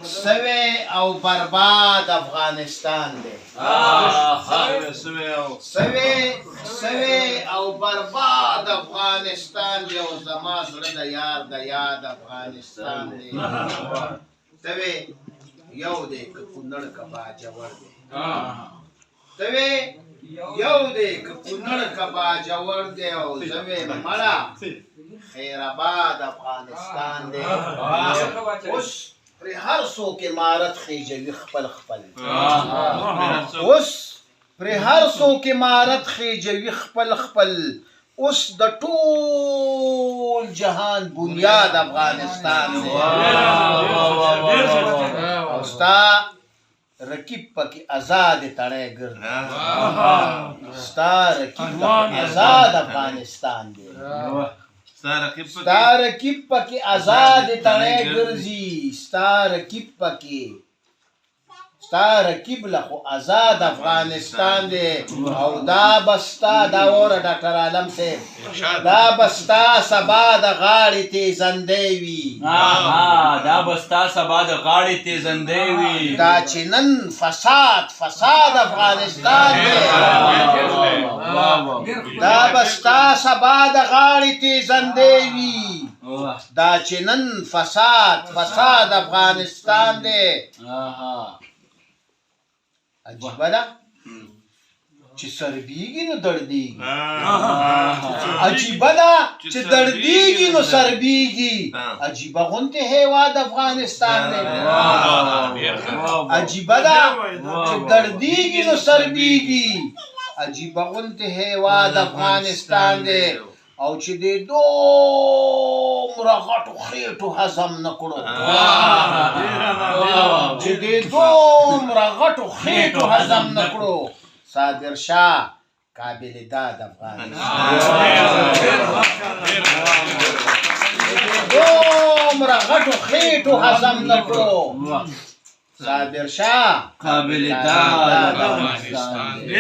سوي او برباد افغانستان دی سوي او برباد افغانستان دی او زما زړه د یاد افغانستان دی سوي یو دی که کونړ که باجوړ دی سوي یو دی که کونړ که باجوړ دی او زوی مړه خیرآباد افغانستان دی اوس پرې هر څوک عمارت خېجوي خپل اوس پرې هر څوک عمارت خېجوي خپل اوس د ټول جهان بنیاد افغانستان دی او ستا رکیب پکې آزاد تړی ګرځي ستا رکیب پکې آزاد افغانستان دی ستا رکیب پکې آزاد تړی ګرځي ستا رکیب له خو آزاد افغانستان دی او دا بستا دا وره ډاکټر عالم صاحب دا بستا سبا د غاړې تیزندی وي دا بستا سبا د غاړې تیزندی وي دا چې نن فساد افغانستان دی دا بستا سبا د غاړې تیزندی وي دا چې نن فساد افغانستان دی عجیبه ده چې سربیږي نو دردیږي عجیبه ده چې دردیږي نو سربیږي عجیبه غونته هیواد افغانستان دی عجیبه ده چې دردیږي نو سربیږي عجیبه غونته هیواد افغانستان دی او چې دې دومره غټو خېټو هضم نه کړو چې دې دومره غټو خېټو هضم نه کړو صادر شاه قابل داد افغانستان دومره غټو خېټو هضم نه کړو صادر شاه قابل داد افغانستان